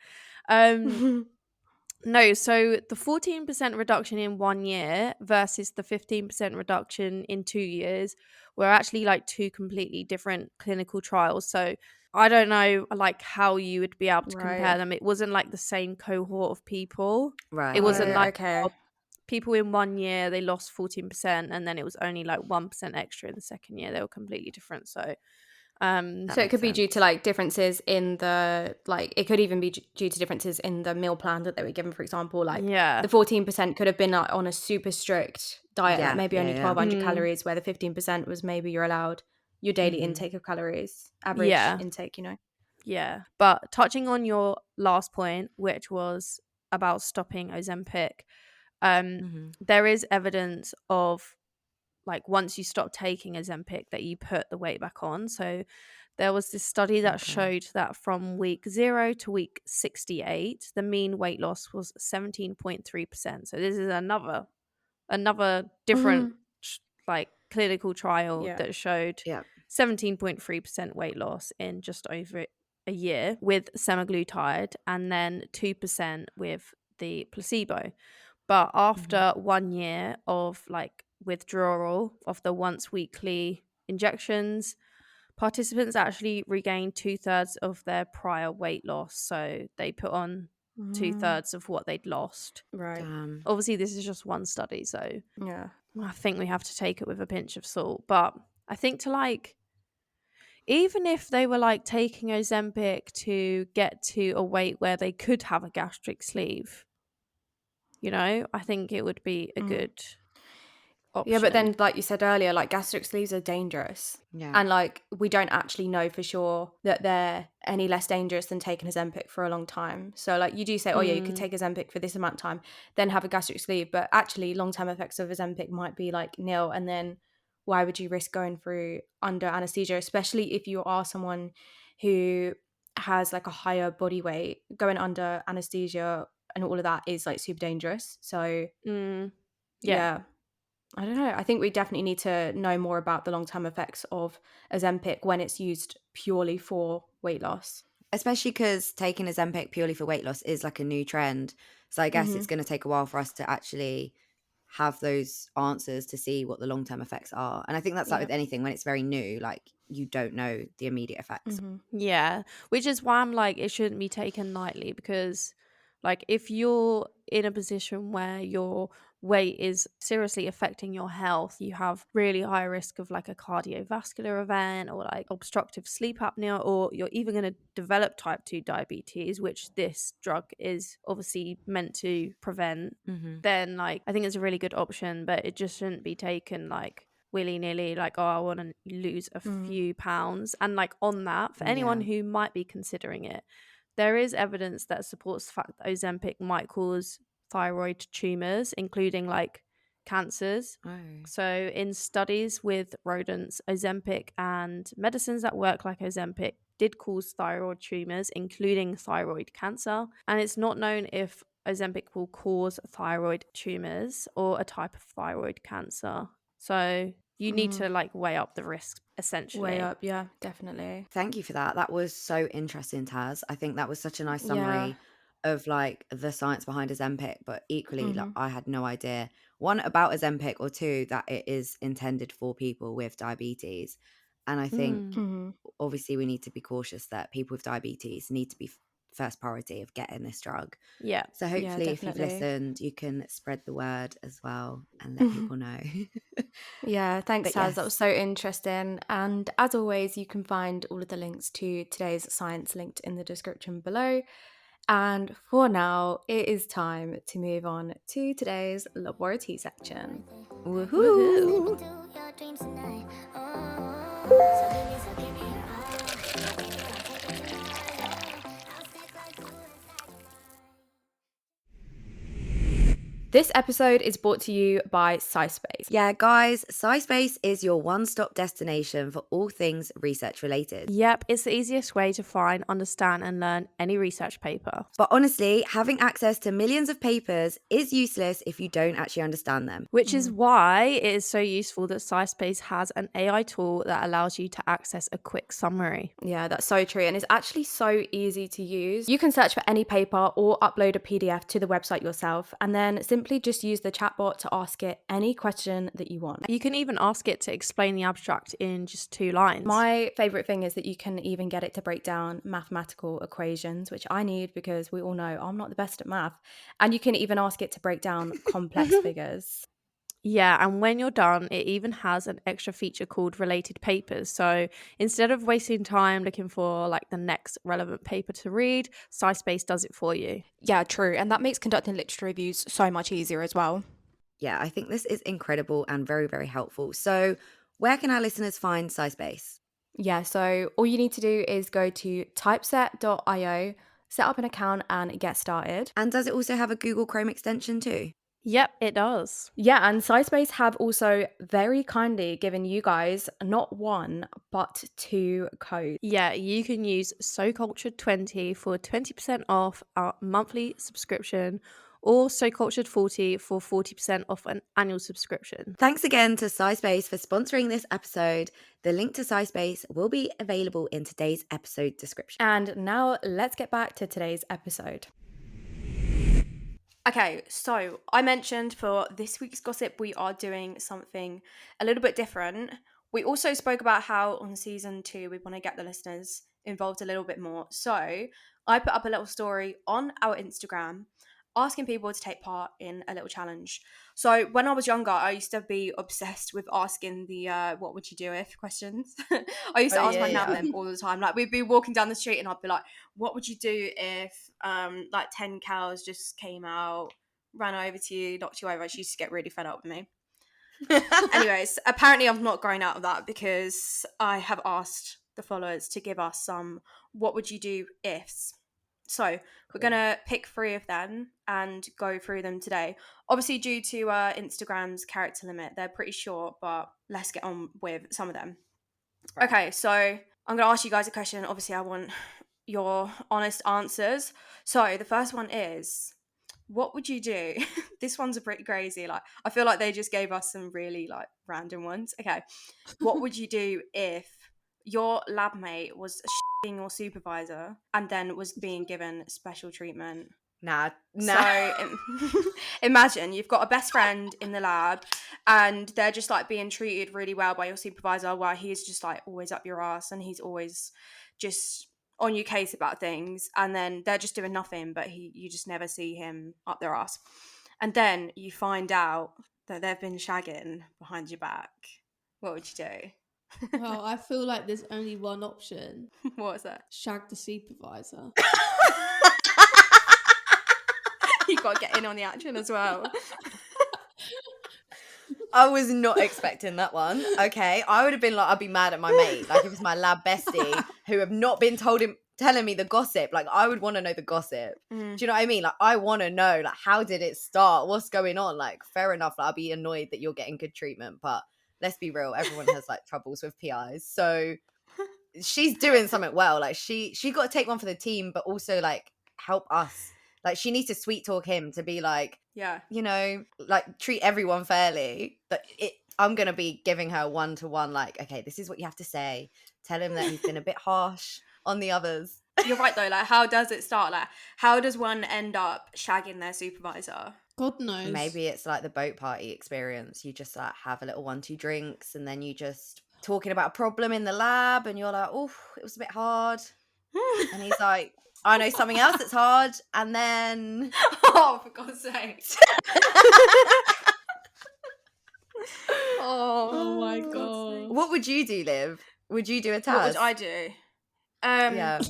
No, so the 14% reduction in 1 year versus the 15% reduction in 2 years were actually like two completely different clinical trials. So I don't know like how you would be able to compare them. It wasn't like the same cohort of people. Right. It wasn't like okay. people in 1 year they lost 14% and then it was only like 1% extra in the second year. They were completely different. So so it could be due to like differences in the like it could even be due to differences in the meal plan that they were given, for example. Like the 14% could have been like, on a super strict diet, like maybe only 1200 calories, where the 15% was maybe you're allowed your daily intake of calories, average intake, you know. Yeah, but touching on your last point, which was about stopping Ozempic, there is evidence of like once you stop taking Ozempic that you put the weight back on. So there was this study that showed that from week 0 to week 68, the mean weight loss was 17.3%. So this is another different like clinical trial that showed 17.3% weight loss in just over a year with semaglutide, and then 2% with the placebo. But after 1 year of like withdrawal of the once weekly injections, participants actually regained 2/3 of their prior weight loss. So they put on 2/3 of what they'd lost. Right. Obviously, this is just one study, so Yeah. I think we have to take it with a pinch of salt. But I think to like, even if they were like taking Ozempic to get to a weight where they could have a gastric sleeve, you know, I think it would be a good option. Yeah, but then like you said earlier, like gastric sleeves are dangerous. Yeah. And like we don't actually know for sure that they're any less dangerous than taking Ozempic for a long time. So like you do say, oh yeah, you could take Ozempic for this amount of time, then have a gastric sleeve, but actually long-term effects of Ozempic might be like nil. And then why would you risk going through under anesthesia, especially if you are someone who has like a higher body weight? Going under anesthesia and all of that is like super dangerous. So yeah. I don't know. I think we definitely need to know more about the long-term effects of Ozempic when it's used purely for weight loss. Especially because taking Ozempic purely for weight loss is like a new trend. So I guess it's going to take a while for us to actually have those answers to see what the long-term effects are. And I think that's like with anything, when it's very new, like you don't know the immediate effects. Yeah, which is why I'm like, it shouldn't be taken lightly, because like if you're in a position where your weight is seriously affecting your health, you have really high risk of like a cardiovascular event or like obstructive sleep apnea, or you're even going to develop type 2 diabetes, which this drug is obviously meant to prevent, then like I think it's a really good option, but it just shouldn't be taken like willy-nilly, like, oh, I want to lose a few pounds. And like on that, for anyone who might be considering it, there is evidence that supports the fact that Ozempic might cause thyroid tumors, including like cancers. So in studies with rodents, Ozempic and medicines that work like Ozempic did cause thyroid tumors, including thyroid cancer. And it's not known if Ozempic will cause thyroid tumors or a type of thyroid cancer. So you need to like weigh up the risks, essentially. Weigh up, yeah, definitely. Thank you for that. That was so interesting, Taz. I think that was such a nice summary of like the science behind Ozempic, but equally like I had no idea, one, about Ozempic, or two, that it is intended for people with diabetes. And I think obviously we need to be cautious that people with diabetes need to be first priority of getting this drug. Yeah. So hopefully if you've definitely. listened, you can spread the word as well and let people know. Yeah, thanks, But Taz. That was yes. so interesting. And as always, you can find all of the links to today's science linked in the description below. And for now, it is time to move on to today's laboratory section. Woohoo! Woohoo. Do your dreams tonight. So give me your all. Take it tonight. I'll stick like glue inside your mind. This episode is brought to you by SciSpace. Yeah, guys, SciSpace is your one-stop destination for all things research related. Yep, it's the easiest way to find, understand, and learn any research paper. But honestly, having access to millions of papers is useless if you don't actually understand them. Which is why it is so useful that SciSpace has an AI tool that allows you to access a quick summary. Yeah, that's so true. And it's actually so easy to use. You can search for any paper or upload a PDF to the website yourself, and then simply just use the chatbot to ask it any question that you want. You can even ask it to explain the abstract in just 2 lines. My favourite thing is that you can even get it to break down mathematical equations, which I need because we all know I'm not the best at math. And you can even ask it to break down complex figures. Yeah, and when you're done, it even has an extra feature called related papers. So instead of wasting time looking for like the next relevant paper to read, SciSpace does it for you. Yeah, true. And that makes conducting literature reviews so much easier as well. Yeah, I think this is incredible and very, very helpful. So where can our listeners find SciSpace? Yeah, so all you need to do is go to typeset.io, set up an account, and get started. And does it also have a Google Chrome extension too? Yep, it does. Yeah, and SciSpace have also very kindly given you guys not 1, but 2 codes. Yeah, you can use SoCultured20 for 20% off our monthly subscription or SoCultured40 for 40% off an annual subscription. Thanks again to SciSpace for sponsoring this episode. The link to SciSpace will be available in today's episode description. And now let's get back to today's episode. Okay, so I mentioned for this week's gossip, we are doing something a little bit different. We also spoke about how on season 2, we want to get the listeners involved a little bit more. So I put up a little story on our Instagram asking people to take part in a little challenge. So when I was younger, I used to be obsessed with asking the what would you do if questions. I used to ask my nan them all the time. Like we'd be walking down the street and I'd be like, what would you do if like 10 cows just came out, ran over to you, knocked you over? She used to get really fed up with me. Anyways, apparently I'm not growing out of that because I have asked the followers to give us some what would you do ifs. So we're going to pick 3 of them and go through them today. Obviously, due to Instagram's character limit, they're pretty short, but let's get on with some of them. Right. Okay, so I'm going to ask you guys a question. Obviously, I want your honest answers. So the first one is, what would you do? This one's a pretty crazy. Like, I feel like they just gave us some really like random ones. Okay, what would you do if your lab mate was shitting your supervisor and then was being given special treatment? Nah. So imagine you've got a best friend in the lab and they're just like being treated really well by your supervisor while he's just like always up your ass and he's always just on your case about things, and then they're just doing nothing, but you just never see him up their ass. And then you find out that they've been shagging behind your back. What would you do? Well, I feel like there's only one option. What is that? Shag the supervisor. You got to get in on the action as well. I was not expecting that one. Okay, I would have been like, I'd be mad at my mate. Like if it's my lab bestie who have not been telling me the gossip. Like I would want to know the gossip. Do you know what I mean? Like I want to know, like, how did it start? What's going on? Like fair enough. Like, I'll be annoyed that you're getting good treatment, but let's be real. Everyone has like troubles with PIs. So she's doing something well. Like she got to take one for the team, but also like help us. Like she needs to sweet talk him to be like, yeah, you know, like treat everyone fairly. But I'm going to be giving her 1-to-1, like, okay, this is what you have to say. Tell him that he's been a bit harsh on the others. You're right though. Like, how does it start? Like, how does one end up shagging their supervisor? God knows. Maybe it's like the boat party experience. You just like have a little 1-2 drinks and then you just talking about a problem in the lab and you're like, oh, it was a bit hard. And he's like, I know something else that's hard. And then... Oh, for God's sake. Oh my god. What would you do, Liv? Would you do a Taz? What would I do? Yeah.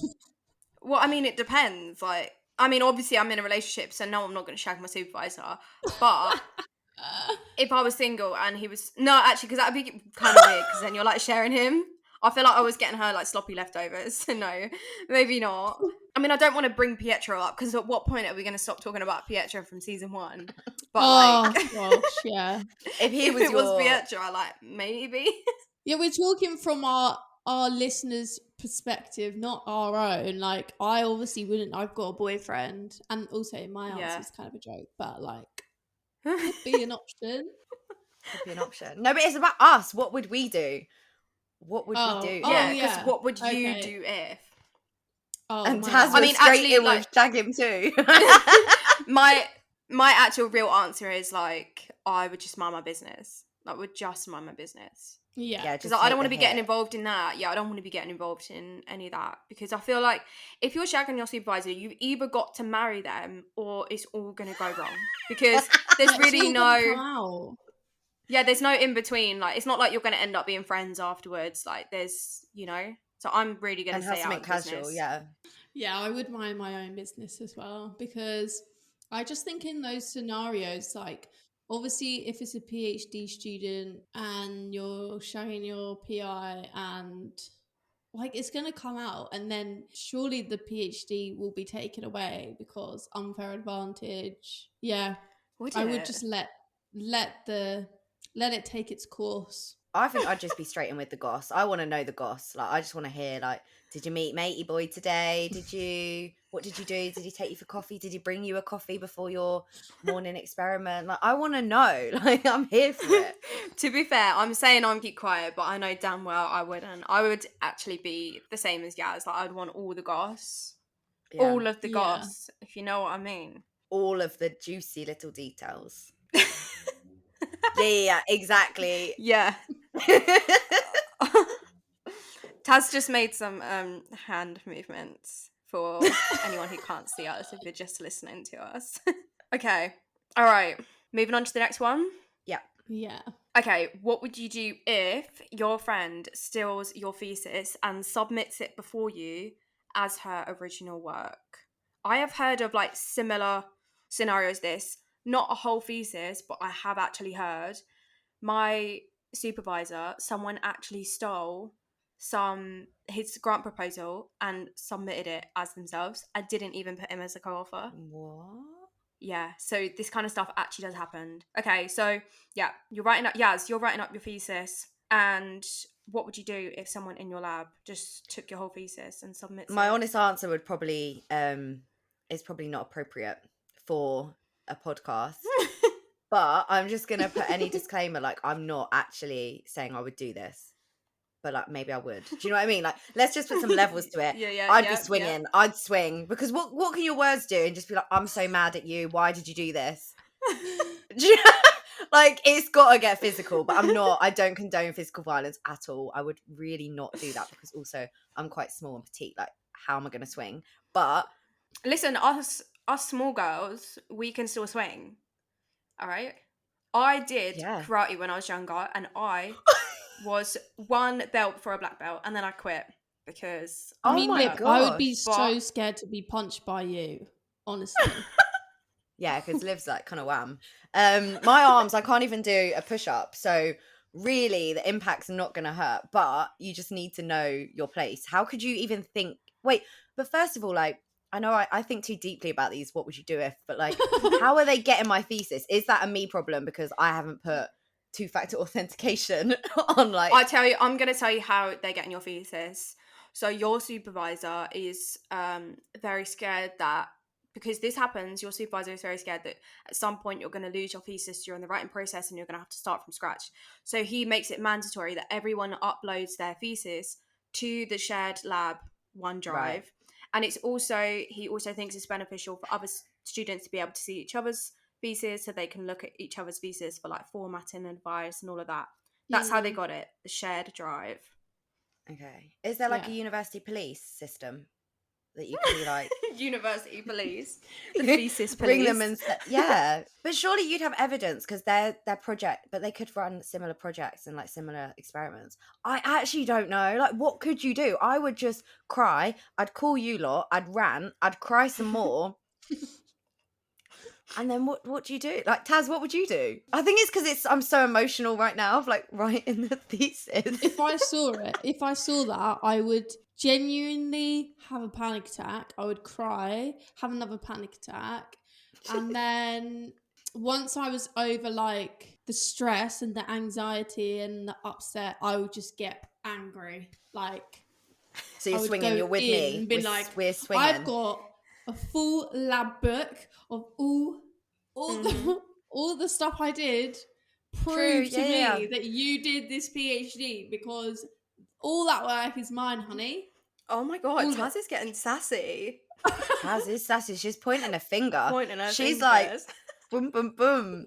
Well, I mean, it depends. Like, I mean, obviously, I'm in a relationship, so no, I'm not going to shag my supervisor. But if I was single and he was... No, actually, because that would be kind of weird, because then you're, like, sharing him. I feel like I was getting her, like, sloppy leftovers. So no, maybe not. I mean, I don't want to bring Pietro up, because at what point are we going to stop talking about Pietro from season 1? But, Oh like... gosh, yeah. If he if was it was your... Pietro, like, maybe. Yeah, we're talking from our listeners' perspective, not our own. Like, I obviously wouldn't. I've got a boyfriend, and also my answer Yeah. is kind of a joke, but like, could be an option. Could be an option. No, but it's about us. What would we do? What would we do? Yeah, because yeah. what would you Okay. do if? Oh, And my Taz God. was I mean, straight actually, in like- with shag him too. My actual real answer is, like, I would just mind my business. Like, would just mind my business. Yeah. Because I don't want to be getting involved in that. Yeah, I don't want to be getting involved in any of that. Because I feel like if you're shagging your supervisor, you've either got to marry them or it's all going to go wrong. Because there's really no... Yeah, there's no in between. Like, it's not like you're going to end up being friends afterwards. Like, there's, you know... So I'm really going to stay out of casual, business. yeah. Yeah, I would mind my own business as well, because I just think in those scenarios, like, obviously if it's a PhD student and you're showing your PI and like it's going to come out, and then surely the PhD will be taken away because unfair advantage. Yeah, I would just let it take its course. I think I'd just be straight in with the goss. I want to know the goss. Like, I just want to hear, like, did you meet matey boy today? What did you do? Did he take you for coffee? Did he bring you a coffee before your morning experiment? Like, I want to know. Like, I'm here for it. To be fair, I'm saying I'm keep quiet, but I know damn well I wouldn't. I would actually be the same as Yaz. Like, I'd want all the goss. Yeah. All of the goss, if you know what I mean. All of the juicy little details. Yeah, exactly. Yeah. Taz just made some hand movements for anyone who can't see us if you're just listening to us. Okay. All right. Moving on to the next one. Yeah. Okay. What would you do if your friend steals your thesis and submits it before you as her original work? I have heard of like similar scenarios this. Not a whole thesis, but I have actually heard my supervisor, someone actually stole his grant proposal and submitted it as themselves. I didn't even put him as a co-author. What? Yeah, so this kind of stuff actually does happen. Okay, so yeah, you're writing up your thesis, and what would you do if someone in your lab just took your whole thesis and submits My it? honest answer would probably is probably not appropriate for a podcast. But I'm just gonna put any disclaimer, like, I'm not actually saying I would do this, but like maybe I would. Do you know what I mean? Like, let's just put some levels to it. I'd be swinging. I'd swing, because what can your words do? And just be like, I'm so mad at you. Why did you do this? Like, it's got to get physical, but I don't condone physical violence at all. I would really not do that, because also I'm quite small and petite. Like, how am I going to swing? But listen, us small girls, we can still swing. All right. I did karate when I was younger, and I was one belt before a black belt, and then I quit because I mean, my Liv, God. I would be so scared to be punched by you, honestly. yeah, because Liv's like kind of wham. My arms, I can't even do a push-up, so really the impact's not going to hurt, but you just need to know your place. How could you even think? Wait, but first of all, like, I know I think too deeply about these. What would you do if? But like, how are they getting my thesis? Is that a me problem because I haven't put two-factor authentication on? Like, I'm going to tell you how they're getting your thesis. So your supervisor is very scared that, because this happens, your supervisor is very scared that at some point you're going to lose your thesis during the writing process and you're going to have to start from scratch. So he makes it mandatory that everyone uploads their thesis to the shared lab OneDrive. Right. And he also thinks it's beneficial for other students to be able to see each other's thesis, so they can look at each other's thesis for like formatting advice and all of that. That's how they got it, the shared drive. Okay. Is there like a university police system? that you could be like University police, the thesis police. bring them and yeah. But surely you'd have evidence because they're project, but they could run similar projects and like similar experiments. I actually don't know. Like, what could you do? I would just cry. I'd call you lot. I'd rant. I'd cry some more. And then what do you do? Like, Taz, what would you do? I think it's because I'm so emotional right now of like writing the thesis. If I saw that, I would genuinely have a panic attack. I would cry, have another panic attack, and then once I was over like the stress and the anxiety and the upset, I would just get angry. Like, So you're I would swinging. go You're with in me. and be like, we're swinging. I've got a full lab book of all all the stuff I did. Prove to me that you did this PhD because all that work is mine, honey. Oh my god, Taz is getting sassy. Taz is sassy. She's pointing a finger. She's fingers. like, boom, boom, boom.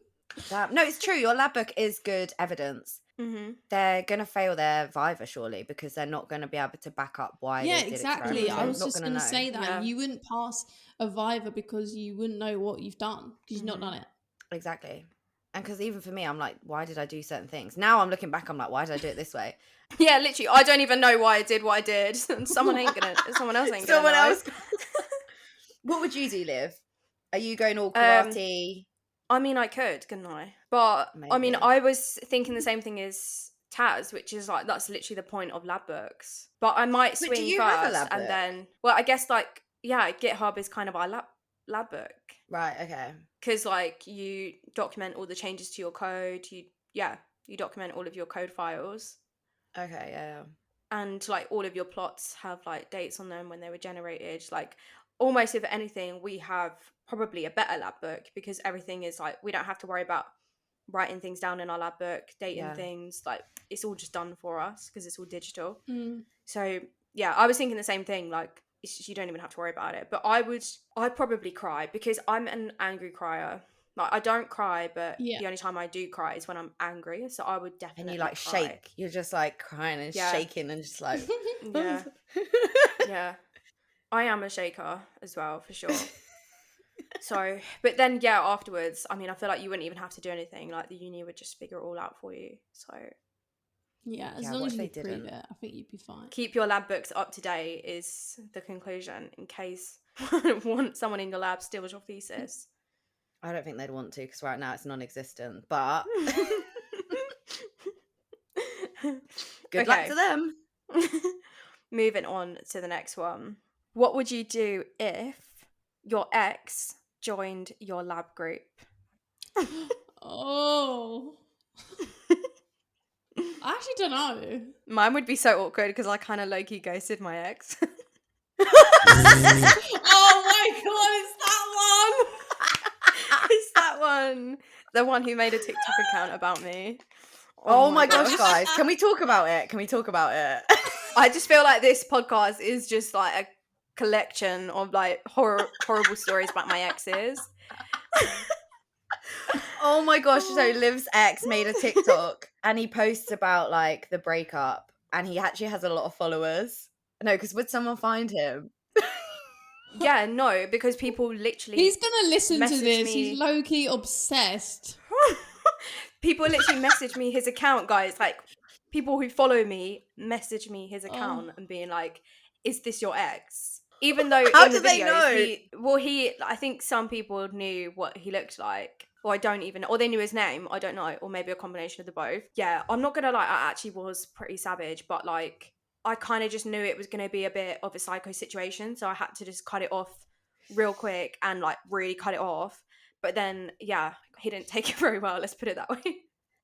Damn. No, it's true. Your lab book is good evidence. Mm-hmm. They're gonna fail their Viva surely because they're not gonna be able to back up why. Yeah, they did exactly. I was just gonna going to say that Yeah. you wouldn't pass a Viva because you wouldn't know what you've done because you've not done it. Exactly. And because even for me, I'm like, why did I do certain things? Now I'm looking back, I'm like, why did I do it this way? Yeah, literally, I don't even know why I did what I did. Someone else ain't gonna Someone know. else. What would you do, Liv? Are you going all karate? I mean, I could, couldn't I? But I mean, Maybe. I was thinking the same thing as Taz, which is like that's literally the point of lab books. But I might But swing do you first, have a lab and book? then, well, I guess like GitHub is kind of our lab book Right, okay. because like you document all the changes to your code. You document all of your code files. Okay, yeah. And like all of your plots have like dates on them when they were generated. Like almost if anything, we have probably a better lab book because everything is like we don't have to worry about writing things down in our lab book, dating things. Like it's all just done for us because it's all digital. So yeah, I was thinking the same thing. Like it's just, you don't even have to worry about it. But I'd probably cry because I'm an angry crier. Like I don't cry, but the only time I do cry is when I'm angry. So I would definitely. And you like cry. shake. You're just like crying and shaking and just like Yeah. Yeah. I am a shaker as well, for sure. So, but then afterwards, I mean, I feel like you wouldn't even have to do anything. Like the uni would just figure it all out for you. So Yeah, as Yeah, long what as if you they prove didn't? it, I think you'd be fine. keep your lab books up to date is the conclusion in case someone in your lab steals your thesis. I don't think they'd want to because right now it's non-existent. But good luck Okay. to them. Moving on to the next one. What would you do if your ex joined your lab group? Oh. I actually don't know. Mine would be so awkward because I kind of low-key ghosted my ex. Oh my god, It's that one. The one who made a TikTok account about me. Oh my gosh, guys. Can we talk about it? Can we talk about it? I just feel like this podcast is just like a collection of like horrible stories about my exes. Oh my gosh. So Liv's ex made a TikTok and he posts about like the breakup and he actually has a lot of followers. No, because would someone find him? Yeah, no, because people literally He's gonna listen to message this. me. He's low-key obsessed. People literally message me his account, guys. Like people who follow me message me his account and being like, "Is this your ex?" Even though How in do the they videos, know? I think some people knew what he looked like, or I don't even, or they knew his name. I don't know, or maybe a combination of the both. Yeah, I'm not gonna lie. I actually was pretty savage, but like I kind of just knew it was gonna be a bit of a psycho situation, so I had to just cut it off real quick and like really cut it off. But then, yeah, he didn't take it very well. Let's put it that way.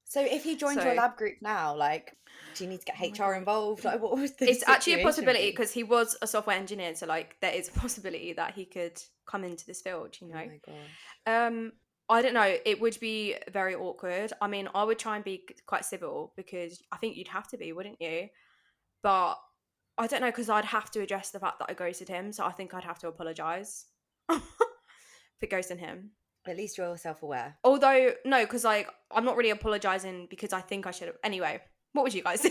So if he joined your lab group now, like, do you need to get HR involved? Like, what was the It's actually a situation possibility be? because he was a software engineer, so like there is a possibility that he could come into this field. You know. Oh my gosh. I don't know. It would be very awkward. I mean, I would try and be quite civil because I think you'd have to be, wouldn't you? But I don't know because I'd have to address the fact that I ghosted him. So I think I'd have to apologise for ghosting him. At least you're self-aware. Although, no, because like I'm not really apologising because I think I should have. Anyway, what would you guys do?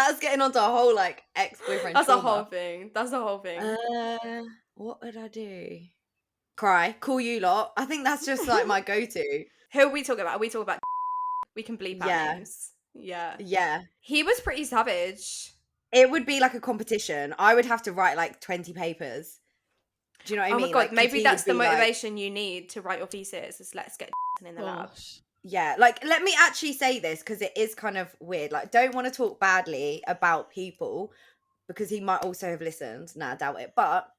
That's getting onto a whole like ex-boyfriend That's trauma. the whole thing. That's the whole thing. What would I do? Cry, call you lot. I think that's just like my go-to. Who are we talking about? Are we talking about? We can bleep Yeah. out names. Yeah. Yeah. He was pretty savage. It would be like a competition. I would have to write like 20 papers. Do you know what I Oh mean? my god, Like, 'cause maybe he that's would the be, like- motivation you need to write your thesis is let's get in the lab. Gosh. Yeah, like let me actually say this because it is kind of weird. Like, don't want to talk badly about people because he might also have listened. Nah, I doubt it. But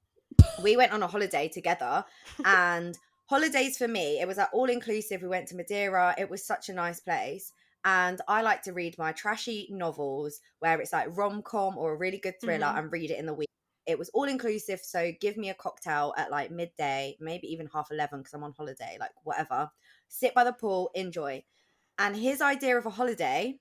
we went on a holiday together, and holidays for me, it was like all inclusive. We went to Madeira. It was such a nice place. And I like to read my trashy novels where it's like rom-com or a really good thriller and read it in the week. It was all inclusive. So give me a cocktail at like midday, maybe even 11:30 because I'm on holiday, like whatever. Sit by the pool, enjoy. And his idea of a holiday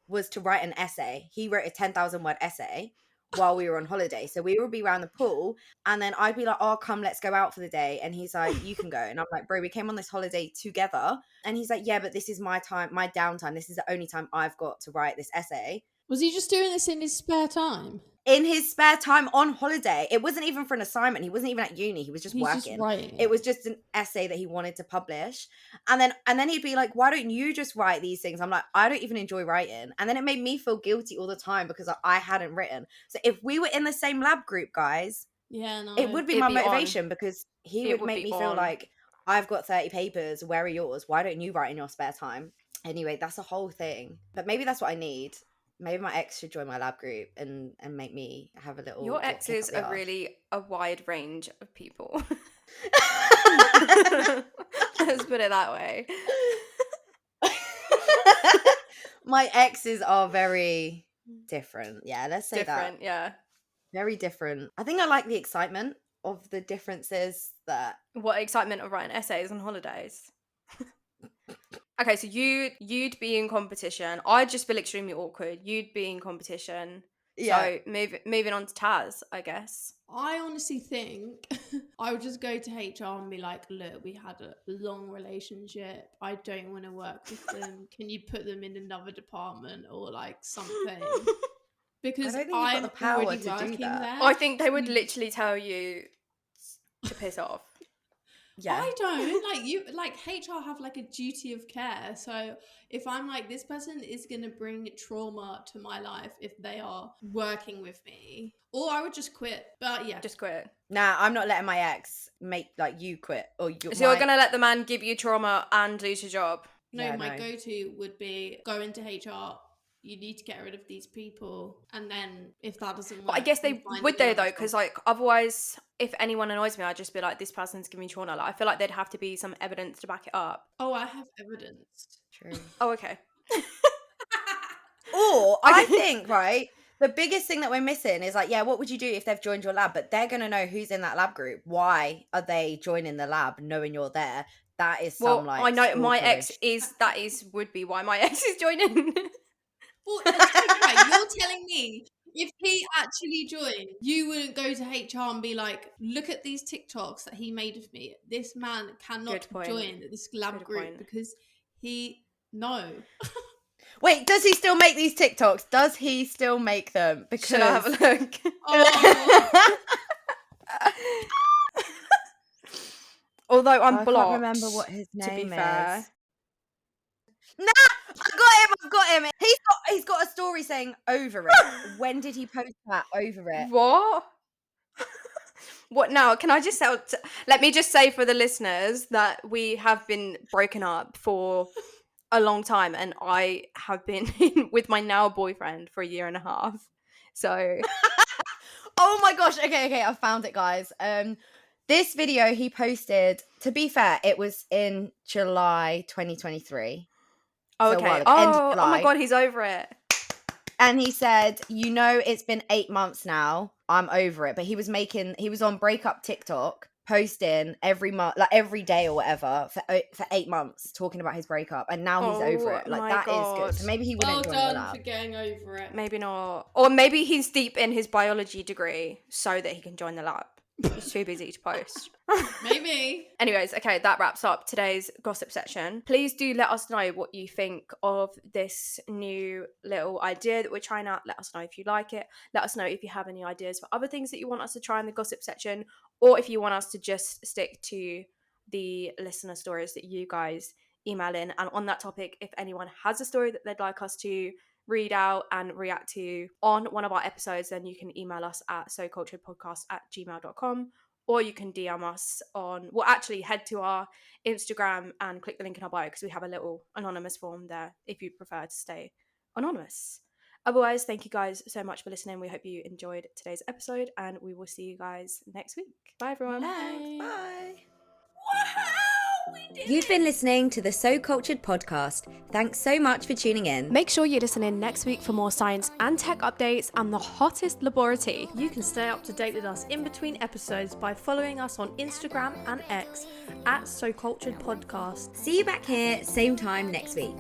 was to write an essay. He wrote a 10,000 word essay while we were on holiday. So we would be around the pool and then I'd be like, oh, come, let's go out for the day. And he's like, you can go. And I'm like, bro, we came on this holiday together. And he's like, yeah, but this is my time, my downtime. This is the only time I've got to write this essay. Was he just doing this in his spare time? In his spare time on holiday. It wasn't even for an assignment. He wasn't even at uni. He was just He's working. just writing It was just an essay that he wanted to publish. And then he'd be like, why don't you just write these things? I'm like, I don't even enjoy writing. And then it made me feel guilty all the time because I hadn't written. So if we were in the same lab group, guys, Yeah, no. it would be It'd my be on. motivation because he It would would make be me feel on. like I've got 30 papers. Where are yours? Why don't you write in your spare time? Anyway, that's a whole thing. But maybe that's what I need. Maybe my ex should join my lab group and make me have a little. Your kick exes up the are arse. really a wide range of people. Let's put it that way. My exes are very different. Yeah, let's say Different, that. yeah. Very different. I think I like the excitement of the differences that. What excitement of writing essays on holidays. Okay, so you'd be in competition. I'd just feel extremely awkward. You'd be in competition. Yeah. So moving on to Taz, I guess. I honestly think I would just go to HR and be like, look, we had a long relationship. I don't want to work with them. Can you put them in another department or like something? Because I don't think you've got I'm the power already to do working that. there. I think they would literally tell you to piss off. Yeah. I don't like you. Like HR have like a duty of care. So if I'm like, this person is gonna bring trauma to my life if they are working with me, or I would just quit. But yeah, Just quit. Nah, I'm not letting my ex make like you quit or you. So you're gonna let the man give you trauma and lose your job. no. Yeah, My no. go-to would be go into HR. You need to get rid of these people, and then if that doesn't work, But I guess you they find would they another though, because job. like otherwise, if anyone annoys me, I'd just be like, this person's giving me trauma. Like I feel like there'd have to be some evidence to back it up. Oh, I have evidence. True. Oh, okay. Or I Okay. think, right, the biggest thing that we're missing is like, yeah, what would you do if they've joined your lab? But they're going to know who's in that lab group. Why are they joining the lab knowing you're there? That is Well, some like. I know my ex stalkerish- would be why my ex is joining. Well, right, you're telling me if he actually joined, you wouldn't go to HR and be like, look at these TikToks that he made of me. This man cannot Good point. join this lab Good group point. because no. Wait, does he still make these TikToks? Does he still make them? Because Should I have a look? Oh, Although I'm I blocked. can't remember what his to be name fair. is. I've got him. He's got a story saying over it. When did he post that over it? What? What now? Can I just say? Let me just say for the listeners that we have been broken up for a long time, and I have been with my now boyfriend for a year and a half. So Oh my gosh. Okay, I found it, guys. This video he posted, to be fair, it was in July 2023. So okay. what, end of Oh my July. god, he's over it. And he said, you know, it's been 8 months now. I'm over it. But he was on breakup TikTok, posting every month, like every day or whatever, for 8 months, talking about his breakup. And now he's over Oh it. Like, my that is God. good. So maybe he well wouldn't join the done lab. for getting over it. Maybe not. Or maybe he's deep in his biology degree so that he can join the lab. She's too busy to post. Maybe. Anyways, okay, that wraps up today's gossip section. Please do let us know what you think of this new little idea that we're trying out. Let us know if you like it. Let us know if you have any ideas for other things that you want us to try in the gossip section, or if you want us to just stick to the listener stories that you guys email in. And on that topic, if anyone has a story that they'd like us to read out and react to on one of our episodes, then you can email us at soculturedpodcast@gmail.com, or you can DM us on, well, actually head to our Instagram and click the link in our bio, because we have a little anonymous form there if you prefer to stay anonymous. Otherwise, thank you guys so much for listening. We hope you enjoyed today's episode, and we will see you guys next week. Bye, everyone. Bye. You've been listening to the So Cultured podcast. Thanks so much for tuning in. Make sure you listen in next week for more science and tech updates and the hottest laboratory. You can stay up to date with us in between episodes by following us on Instagram and X at So Cultured Podcast. See you back here, same time next week.